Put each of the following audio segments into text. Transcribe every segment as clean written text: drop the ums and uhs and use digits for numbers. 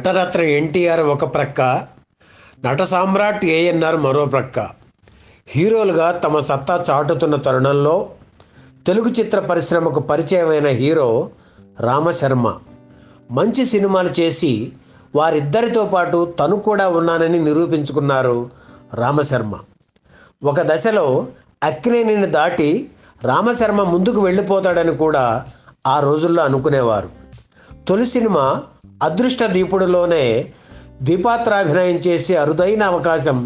నటరత్న ఎన్టీఆర్ ఒక ప్రక్క, నట సామ్రాట్ ఏఎన్ఆర్ మరో ప్రక్క హీరోలుగా తమ సత్తా చాటుతున్న తరుణంలో తెలుగు చిత్ర పరిశ్రమకు పరిచయమైన హీరో రామశర్మ మంచి సినిమాలు చేసి వారిద్దరితో పాటు తను కూడా ఉన్నానని నిరూపించుకున్నారు రామశర్మ. ఒక దశలో అక్కినేనిని దాటి రామశర్మ ముందుకు వెళ్ళిపోతాడని కూడా ఆ రోజుల్లో అనుకునేవారు. తొలి సినిమా అదృష్ట దీపుడులోనే ద్విపాత్రాభినయం చేసే అరుదైన అవకాశం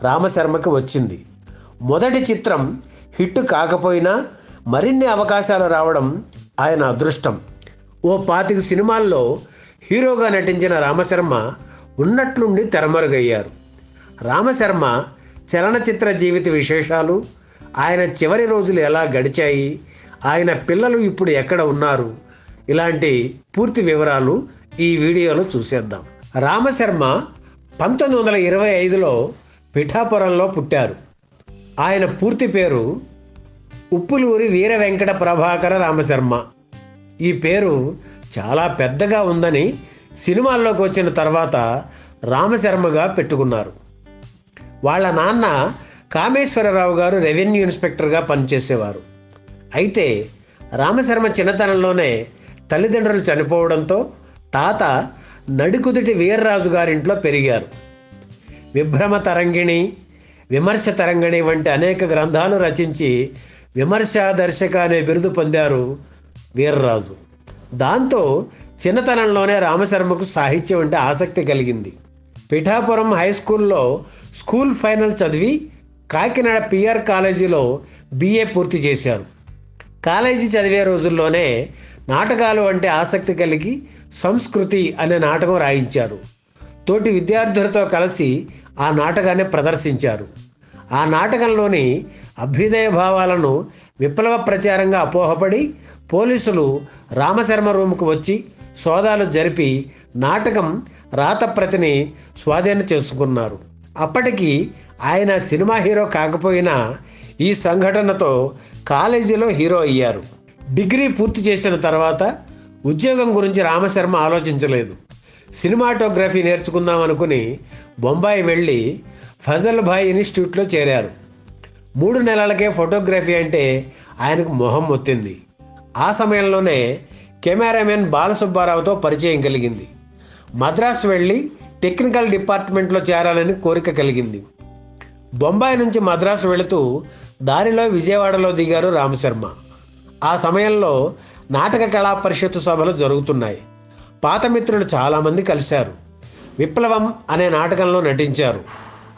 రామశర్మకి వచ్చింది. మొదటి చిత్రం హిట్ కాకపోయినా మరిన్ని అవకాశాలు రావడం ఆయన అదృష్టం. ఓ 25 సినిమాల్లో హీరోగా నటించిన రామశర్మ ఉన్నట్లుండి తెరమరుగయ్యారు. రామశర్మ చలనచిత్ర జీవిత విశేషాలు, ఆయన చివరి రోజులు ఎలా గడిచాయి, ఆయన పిల్లలు ఇప్పుడు ఎక్కడ ఉన్నారు, ఇలాంటి పూర్తి వివరాలు ఈ వీడియోలో చూసేద్దాం. రామశర్మ 1925లో పిఠాపురంలో పుట్టారు. ఆయన పూర్తి పేరు ఉప్పులూరి వీర వెంకట ప్రభాకర రామశర్మ. ఈ పేరు చాలా పెద్దగా ఉందని సినిమాల్లోకి వచ్చిన తర్వాత రామశర్మగా పెట్టుకున్నారు. వాళ్ళ నాన్న కామేశ్వరరావు గారు రెవెన్యూ ఇన్స్పెక్టర్గా పనిచేసేవారు. అయితే రామశర్మ చిన్నతనంలోనే తల్లిదండ్రులు చనిపోవడంతో తాత నడికుదుటి వీర్రాజు గారింట్లో పెరిగారు. విభ్రమ తరంగిణి, విమర్శ తరంగిణి వంటి అనేక గ్రంథాలు రచించి విమర్శాదర్శక అనే బిరుదు పొందారు వీర్రాజు. దాంతో చిన్నతనంలోనే రామశర్మకు సాహిత్యం అంటే ఆసక్తి కలిగింది. పిఠాపురం హై స్కూల్లో స్కూల్ ఫైనల్ చదివి కాకినాడ పిఆర్ కాలేజీలో బిఏ పూర్తి చేశారు. కాలేజీ చదివే రోజుల్లోనే నాటకాలు అంటే ఆసక్తి కలిగి సంస్కృతి అనే నాటకం రాయించారు. తోటి విద్యార్థులతో కలిసి ఆ నాటకాన్ని ప్రదర్శించారు. ఆ నాటకంలోని అభ్యుదయ భావాలను విప్లవ ప్రచారంగా అపోహపడి పోలీసులు రామశర్మ రూముకు వచ్చి సోదాలు జరిపి నాటకం రాతప్రతిని స్వాధీనం చేసుకున్నారు. అప్పటికి ఆయన సినిమా హీరో కాకపోయినా ఈ సంఘటనతో కాలేజీలో హీరో అయ్యారు. డిగ్రీ పూర్తి చేసిన తర్వాత ఉద్యోగం గురించి రామశర్మ ఆలోచించలేదు. సినిమాటోగ్రఫీ నేర్చుకుందాం అనుకుని బొంబాయి వెళ్ళి ఫజల్ భాయ్ ఇన్స్టిట్యూట్లో చేరారు. 3 నెలలకే ఫోటోగ్రఫీ అంటే ఆయనకు మొహం మొత్తింది. ఆ సమయంలోనే కెమెరామెన్ బాలసుబ్బారావుతో పరిచయం కలిగింది. మద్రాసు వెళ్ళి టెక్నికల్ డిపార్ట్మెంట్లో చేరాలని కోరిక కలిగింది. బొంబాయి నుంచి మద్రాసు వెళుతూ దారిలో విజయవాడలో దిగారు రామశర్మ. ఆ సమయంలో నాటక కళా పరిషత్తు సభలు జరుగుతున్నాయి. పాత మిత్రులు చాలామంది కలిశారు. విప్లవం అనే నాటకంలో నటించారు.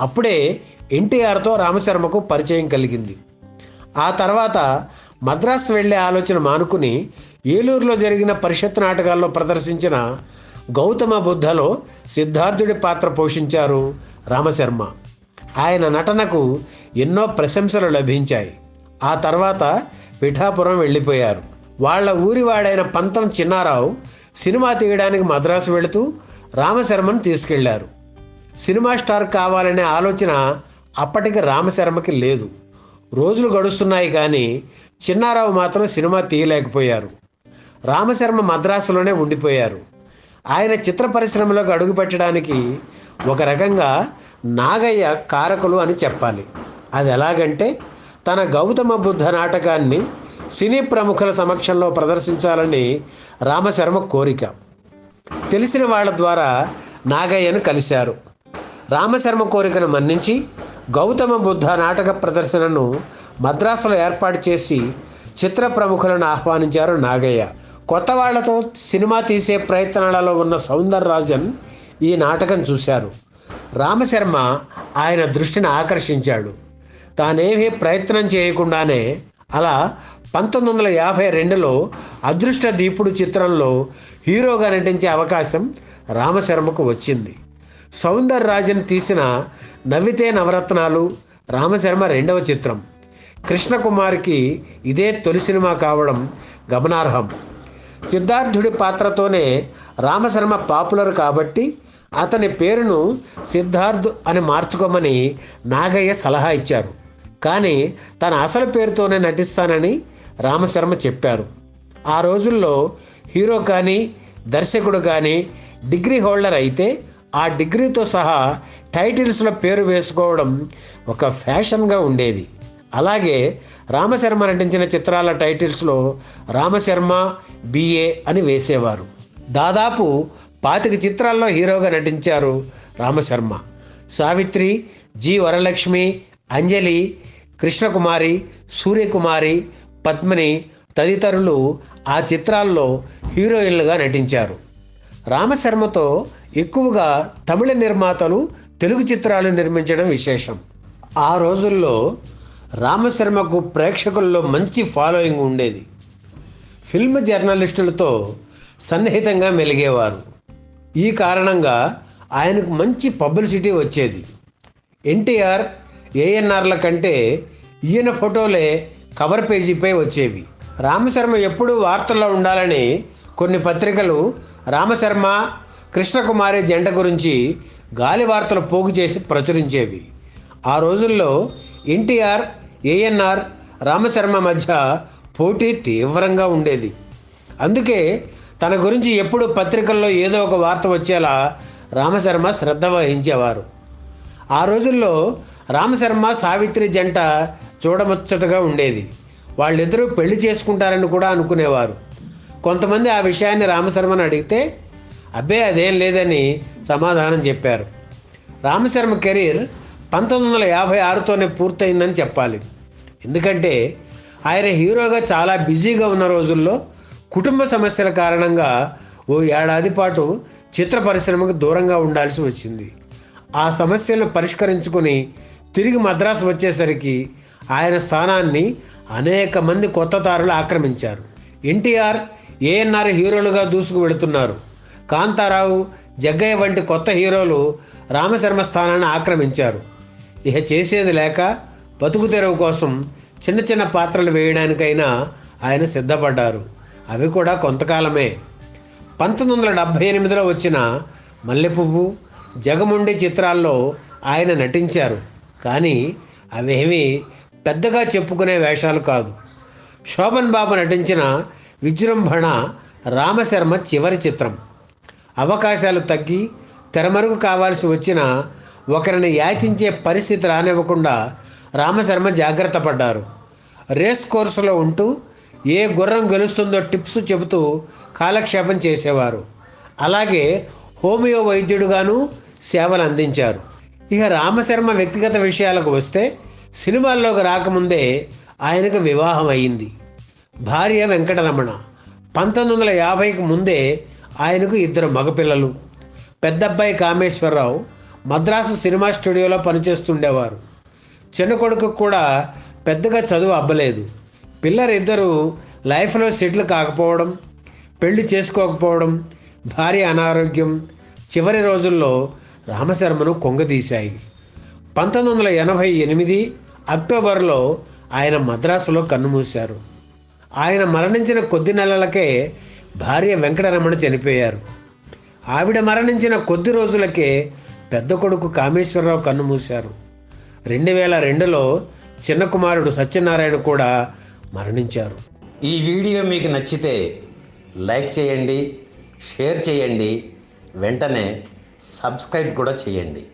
అప్పుడే ఎన్టీఆర్తో రామశర్మకు పరిచయం కలిగింది. ఆ తర్వాత మద్రాసు వెళ్ళే ఆలోచన మానుకుని ఏలూరులో జరిగిన పరిషత్ నాటకాల్లో ప్రదర్శించిన గౌతమ బుద్ధలో సిద్ధార్థుడి పాత్ర పోషించారు రామశర్మ. ఆయన నటనకు ఎన్నో ప్రశంసలు లభించాయి. ఆ తర్వాత పిఠాపురం వెళ్ళిపోయారు. వాళ్ళ ఊరివాడైన పంతం చిన్నారావు సినిమా తీయడానికి మద్రాసు వెళుతూ రామశర్మను తీసుకెళ్లారు. సినిమా స్టార్ కావాలనే ఆలోచన అప్పటికి రామశర్మకి లేదు. రోజులు గడుస్తున్నాయి కానీ చిన్నారావు మాత్రం సినిమా తీయలేకపోయారు. రామశర్మ మద్రాసులోనే ఉండిపోయారు. ఆయన చిత్ర పరిశ్రమలోకి అడుగుపెట్టడానికి ఒక రకంగా నాగయ్య కారకులు అని చెప్పాలి. అది ఎలాగంటే తన గౌతమ బుద్ధ నాటకాన్ని సినీ ప్రముఖుల సమక్షంలో ప్రదర్శించాలని రామశర్మ కోరిక. తెలిసిన వాళ్ళ ద్వారా నాగయ్యను కలిశారు. రామశర్మ కోరికను మన్నించి గౌతమ బుద్ధ నాటక ప్రదర్శనను మద్రాసులో ఏర్పాటు చేసి చిత్ర ప్రముఖులను ఆహ్వానించారు నాగయ్య. కొత్త వాళ్లతో సినిమా తీసే ప్రయత్నాలలో ఉన్న సౌందరరాజన్ ఈ నాటకం చూశారు. రామశర్మ ఆయన దృష్టిని ఆకర్షించాడు. తానేమీ ప్రయత్నం చేయకుండానే అలా 1952లో అదృష్ట దీపుడు చిత్రంలో హీరోగా నటించే అవకాశం రామశర్మకు వచ్చింది. సౌందరరాజన్ తీసిన నవ్వితే నవరత్నాలు రామశర్మ 2వ చిత్రం. కృష్ణకుమార్కి ఇదే తొలి సినిమా కావడం గమనార్హం. సిద్ధార్థుడి పాత్రతోనే రామశర్మ పాపులర్ కాబట్టి అతని పేరును సిద్ధార్థ్ అని మార్చుకోమని నాగయ్య సలహా ఇచ్చారు. కానీ తన అసలు పేరుతోనే నటిస్తానని రామశర్మ చెప్పారు. ఆ రోజుల్లో హీరో కానీ దర్శకుడు కానీ డిగ్రీ హోల్డర్ అయితే ఆ డిగ్రీతో సహా టైటిల్స్లో పేరు వేసుకోవడం ఒక ఫ్యాషన్గా ఉండేది. అలాగే రామశర్మ నటించిన చిత్రాల టైటిల్స్లో రామశర్మ బిఏ అని వేసేవారు. దాదాపు 25 చిత్రాల్లో హీరోగా నటించారు రామశర్మ. సావిత్రి, జి వరలక్ష్మి, అంజలి, కృష్ణకుమారి, సూర్యకుమారి, పద్మిని తదితరులు ఆ చిత్రాల్లో హీరోయిన్లుగా నటించారు. రామశర్మతో ఎక్కువగా తమిళ నిర్మాతలు తెలుగు చిత్రాలు నిర్మించడం విశేషం. ఆ రోజుల్లో రామశర్మకు ప్రేక్షకుల్లో మంచి ఫాలోయింగ్ ఉండేది. ఫిల్మ్ జర్నలిస్టులతో సన్నిహితంగా మెలిగేవారు. ఈ కారణంగా ఆయనకు మంచి పబ్లిసిటీ వచ్చేది. ఎన్టీఆర్, ఏఎన్ఆర్ల కంటే ఈయన ఫోటోలే కవర్ పేజీపై వచ్చేవి. రామశర్మ ఎప్పుడూ వార్తల్లో ఉండాలని కొన్ని పత్రికలు రామశర్మ, కృష్ణకుమారి జంట గురించి గాలి వార్తలు పోగు చేసి ప్రచురించేవి. ఆ రోజుల్లో ఎన్టీఆర్, ఏఎన్ఆర్, రామశర్మ మధ్య పోటీ తీవ్రంగా ఉండేది. అందుకే తన గురించి ఎప్పుడు పత్రికల్లో ఏదో ఒక వార్త వచ్చేలా రామశర్మ శ్రద్ధ వహించేవారు. ఆ రోజుల్లో రామశర్మ, సావిత్రి జంట చూడముచ్చటగా ఉండేది. వాళ్ళిద్దరూ పెళ్లి చేసుకుంటారని కూడా అనుకునేవారు. కొంతమంది ఆ విషయాన్ని రామశర్మను అడిగితే అబ్బే అదేం లేదని సమాధానం చెప్పారు. రామశర్మ కెరీర్ 1956తోనే పూర్తయిందని చెప్పాలి. ఎందుకంటే ఆయన హీరోగా చాలా బిజీగా ఉన్న రోజుల్లో కుటుంబ సమస్యల కారణంగా ఓ ఏడాది పాటు చిత్ర పరిశ్రమకు దూరంగా ఉండాల్సి వచ్చింది. ఆ సమస్యలను పరిష్కరించుకొని తిరిగి మద్రాసు వచ్చేసరికి ఆయన స్థానాన్ని అనేక మంది కొత్త తారులు ఆక్రమించారు. ఎన్టీఆర్, ఏఎన్ఆర్ హీరోలుగా దూసుకు వెళుతున్నారు. కాంతారావు, జగ్గయ్య వంటి కొత్త హీరోలు రామశర్మ స్థానాన్ని ఆక్రమించారు. ఇక చేసేది లేక బతుకు తెరువు కోసం చిన్న చిన్న పాత్రలు వేయడానికైనా ఆయన సిద్ధపడ్డారు. అవి కూడా కొంతకాలమే. 1978లో వచ్చిన మల్లెపువ్వు, జగముండి చిత్రాల్లో ఆయన నటించారు. కానీ అవేమీ పెద్దగా చెప్పుకునే వేషాలు కాదు. శోభన్ బాబు నటించిన విజృంభణ రామశర్మ చివరి చిత్రం. అవకాశాలు తగ్గి తెరమరుగు కావాల్సి వచ్చిన ఒకరిని యాచించే పరిస్థితి రానివ్వకుండా రామశర్మ జాగ్రత్త పడ్డారు. రేస్ కోర్సులో ఉంటూ ఏ గుర్రం గెలుస్తుందో టిప్స్ చెబుతూ కాలక్షేపం చేసేవారు. అలాగే హోమియో వైద్యుడుగాను సేవలు అందించారు. ఇక రామశర్మ వ్యక్తిగత విషయాలకు వస్తే సినిమాల్లోకి రాకముందే ఆయనకు వివాహం అయింది. భార్య వెంకటరమణ. 1950కి ముందే ఆయనకు 2 మగపిల్లలు. పెద్దబ్బాయి కామేశ్వరరావు మద్రాసు సినిమా స్టూడియోలో పనిచేస్తుండేవారు. చిన్న కొడుకు కూడా పెద్దగా చదువు అబ్బలేదు. పిల్లరిద్దరూ లైఫ్లో సెటిల్ కాకపోవడం, పెళ్లి చేసుకోకపోవడం, భార్య అనారోగ్యం చివరి రోజుల్లో రామశర్మను కొంగదీశాయి. 1988 అక్టోబర్లో ఆయన మద్రాసులో కన్నుమూశారు. ఆయన మరణించిన కొద్ది నెలలకే భార్య వెంకటరమణ చనిపోయారు. ఆవిడ మరణించిన కొద్ది రోజులకే పెద్ద కొడుకు కామేశ్వరరావు కన్నుమూశారు. 2002లో చిన్న కుమారుడు సత్యనారాయణ కూడా మరణించారు. ఈ వీడియో మీకు నచ్చితే లైక్ చేయండి, షేర్ చేయండి, వెంటనే సబ్స్క్రైబ్ కూడా చేయండి.